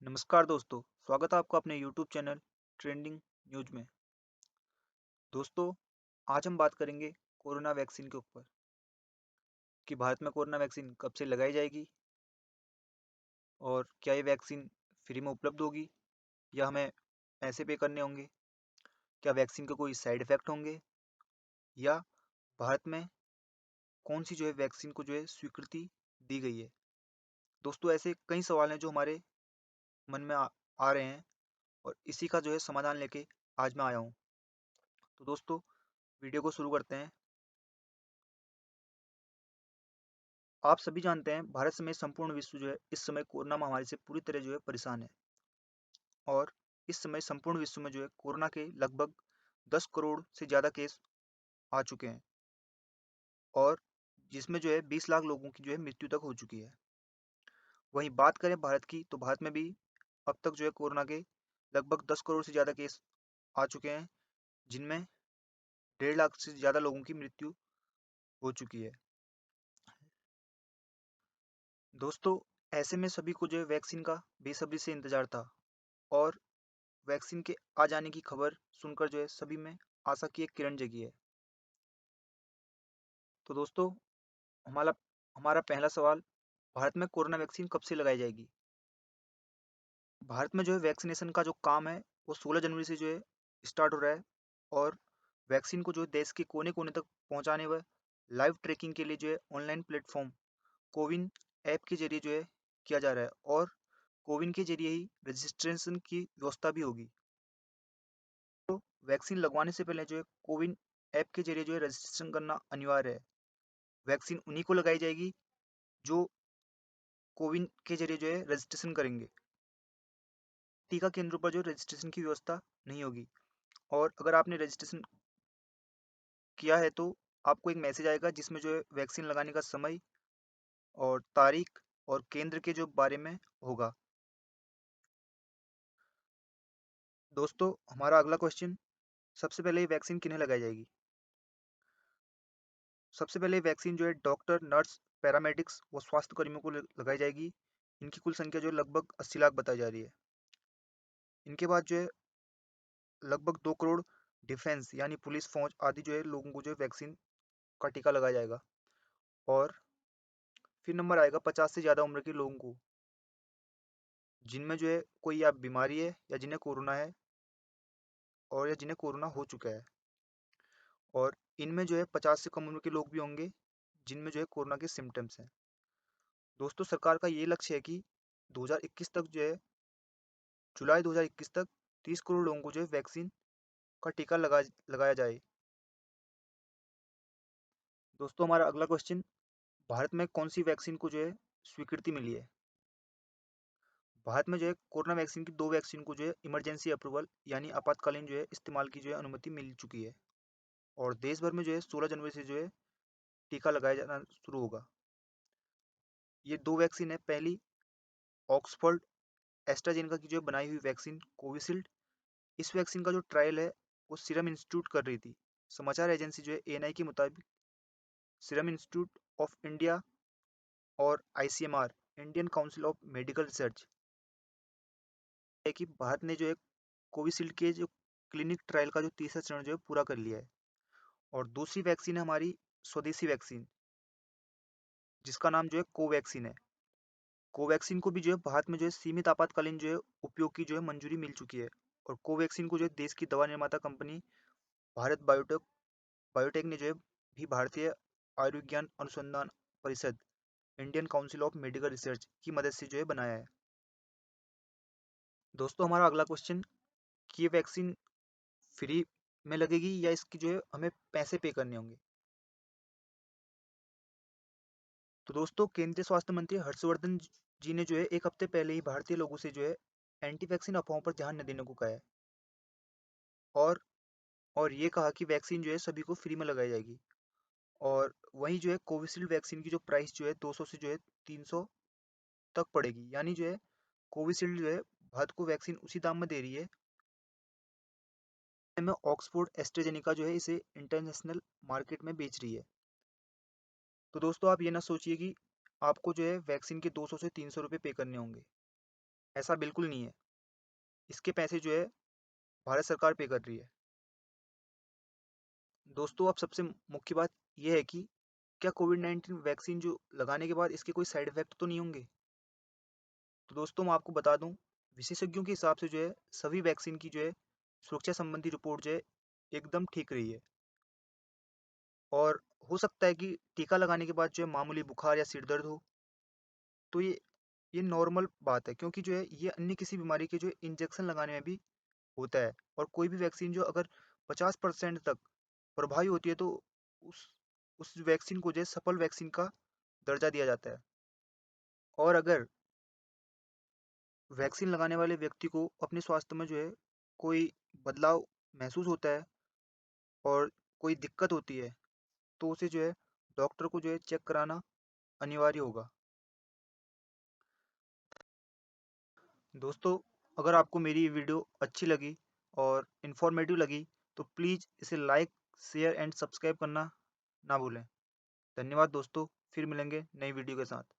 नमस्कार दोस्तों, स्वागत है आपका अपने यूट्यूब चैनल ट्रेंडिंग न्यूज में। दोस्तों, आज हम बात करेंगे कोरोना वैक्सीन के ऊपर कि भारत में कोरोना वैक्सीन कब से लगाई जाएगी और क्या ये वैक्सीन फ्री में उपलब्ध होगी या हमें पैसे पे करने होंगे। क्या वैक्सीन के कोई साइड इफेक्ट होंगे या भारत में कौन सी वैक्सीन को स्वीकृति दी गई है। दोस्तों, ऐसे कई सवाल हैं जो हमारे मन में आ रहे हैं और इसी का समाधान लेके आज मैं आया हूँ। तो दोस्तों, वीडियो को शुरू करते हैं। आप सभी जानते हैं भारत समेत संपूर्ण विश्व इस समय कोरोना महामारी से पूरी तरह परेशान है और इस समय संपूर्ण विश्व में कोरोना के लगभग 10 करोड़ से ज़्यादा केस आ चुके हैं और जिसमें 20 लाख लोगों की मृत्यु तक हो चुकी है। वहीं बात करें भारत की, तो भारत में भी अब तक कोरोना के लगभग 10 करोड़ से ज़्यादा केस आ चुके हैं, जिनमें 1.5 लाख से ज़्यादा लोगों की मृत्यु हो चुकी है। दोस्तों, ऐसे में सभी को वैक्सीन का बेसब्री से इंतजार था और वैक्सीन के आ जाने की खबर सुनकर सभी में आशा की एक किरण जगी है। तो दोस्तों, हमारा हमारा पहला सवाल, भारत में कोरोना वैक्सीन कब से लगाई जाएगी। भारत में वैक्सीनेशन का जो काम है वो 16 जनवरी से स्टार्ट हो रहा है और वैक्सीन को देश के कोने कोने तक पहुंचाने व लाइव ट्रैकिंग के लिए ऑनलाइन प्लेटफॉर्म कोविन ऐप के जरिए किया जा रहा है और कोविन के जरिए ही रजिस्ट्रेशन की व्यवस्था भी होगी। तो वैक्सीन लगवाने से पहले कोविन ऐप के जरिए रजिस्ट्रेशन करना अनिवार्य है। वैक्सीन उन्हीं को लगाई जाएगी जो कोविन के जरिए रजिस्ट्रेशन करेंगे। टीका केंद्रों पर रजिस्ट्रेशन की व्यवस्था नहीं होगी और अगर आपने रजिस्ट्रेशन किया है तो आपको एक मैसेज आएगा जिसमें वैक्सीन लगाने का समय और तारीख और केंद्र के बारे में होगा। दोस्तों, हमारा अगला क्वेश्चन, सबसे पहले ये वैक्सीन किन्हें लगाई जाएगी। सबसे पहले वैक्सीन डॉक्टर, नर्स, पैरामेडिक्स व स्वास्थ्य कर्मियों को लगाई जाएगी। इनकी कुल संख्या लगभग 80 लाख बताई जा रही है। इनके बाद लगभग 2 करोड़ डिफेंस यानी पुलिस, फौज आदि लोगों को वैक्सीन का टीका लगाया जाएगा और फिर नंबर आएगा 50 से ज़्यादा उम्र के लोगों को, जिनमें कोई या बीमारी है या जिन्हें कोरोना है और या जिन्हें कोरोना हो चुका है। और इनमें 50 से कम उम्र के लोग भी होंगे जिनमें कोरोना के सिम्टम्स हैं। दोस्तों, सरकार का ये लक्ष्य है कि 2021 तक जुलाई 2021 तक 30 करोड़ लोगों को वैक्सीन का टीका लगाया जाए। दोस्तों, हमारा अगला क्वेश्चन, भारत में कौन सी वैक्सीन को स्वीकृति मिली है। भारत में कोरोना वैक्सीन की 2 वैक्सीन को इमरजेंसी अप्रूवल यानी आपातकालीन इस्तेमाल की अनुमति मिल चुकी है और देश भर में 16 जनवरी से टीका लगाया जाना शुरू होगा। ये 2 वैक्सीन है। पहली ऑक्सफोर्ड एस्ट्राजेनेका की बनाई हुई वैक्सीन कोविशील्ड। इस वैक्सीन का ट्रायल है वो सीरम इंस्टीट्यूट कर रही थी। समाचार एजेंसी एएनआई के मुताबिक सीरम इंस्टीट्यूट ऑफ इंडिया और ICMR Indian council of medical research है कि भारत ने कोविशील्ड के क्लिनिक ट्रायल का तीसरा चरण पूरा कर लिया है। और दूसरी वैक्सीन है हमारी स्वदेशी वैक्सीन, जिसका नाम कोवैक्सीन है। कोवैक्सीन को भी भारत में सीमित आपातकालीन उपयोग की मंजूरी मिल चुकी है और कोवैक्सीन को देश की दवा निर्माता कंपनी भारत बायोटेक ने भी भारतीय आयुर्विज्ञान अनुसंधान परिषद Indian council of medical research की मदद से बनाया है। दोस्तों, हमारा अगला क्वेश्चन कि ये वैक्सीन फ्री में लगेगी या इसकी हमें पैसे पे करने होंगे। तो दोस्तों, केंद्रीय स्वास्थ्य मंत्री हर्षवर्धन जी ने एक हफ्ते पहले ही भारतीय लोगों से एंटी वैक्सीन अफवाहों पर ध्यान न देने को कहा है और ये कहा कि वैक्सीन सभी को फ्री में लगाई जाएगी। और वहीं कोविशील्ड वैक्सीन की प्राइस 200 से 300 तक पड़ेगी, यानी कोविशील्ड भारत को वैक्सीन उसी दाम में दे रही है में ऑक्सफोर्ड एस्ट्राजेनेका इसे इंटरनेशनल मार्केट में बेच रही है। तो दोस्तों, आप ये ना सोचिए कि आपको वैक्सीन के 200 से 300 रुपये पे करने होंगे। ऐसा बिल्कुल नहीं है। इसके पैसे जो है भारत सरकार पे कर रही है। दोस्तों, अब सबसे मुख्य बात यह है कि क्या कोविड-19 वैक्सीन जो लगाने के बाद इसके कोई साइड इफ़ेक्ट तो नहीं होंगे? तो दोस्तों मैं आपको बता दूं, विशेषज्ञों के हिसाब से जो है सभी वैक्सीन की जो है सुरक्षा संबंधी रिपोर्ट जो है एकदम ठीक रही है। और हो सकता है कि टीका लगाने के बाद जो है मामूली बुखार या सिर दर्द हो, तो ये नॉर्मल बात है, क्योंकि जो है ये अन्य किसी बीमारी के जो इंजेक्शन लगाने में भी होता है। और कोई भी वैक्सीन जो अगर 50% तक प्रभावी होती है तो उस उस वैक्सीन को जो है सफल वैक्सीन का दर्जा दिया जाता है। और अगर वैक्सीन लगाने वाले व्यक्ति को अपने स्वास्थ्य में जो है कोई बदलाव महसूस होता है और कोई दिक्कत होती है, तो उसे जो है डॉक्टर को जो है चेक कराना अनिवार्य होगा। दोस्तों, अगर आपको मेरी ये वीडियो अच्छी लगी और इन्फॉर्मेटिव लगी तो प्लीज़ इसे लाइक, शेयर एंड सब्सक्राइब करना ना भूलें। धन्यवाद दोस्तों, फिर मिलेंगे नई वीडियो के साथ।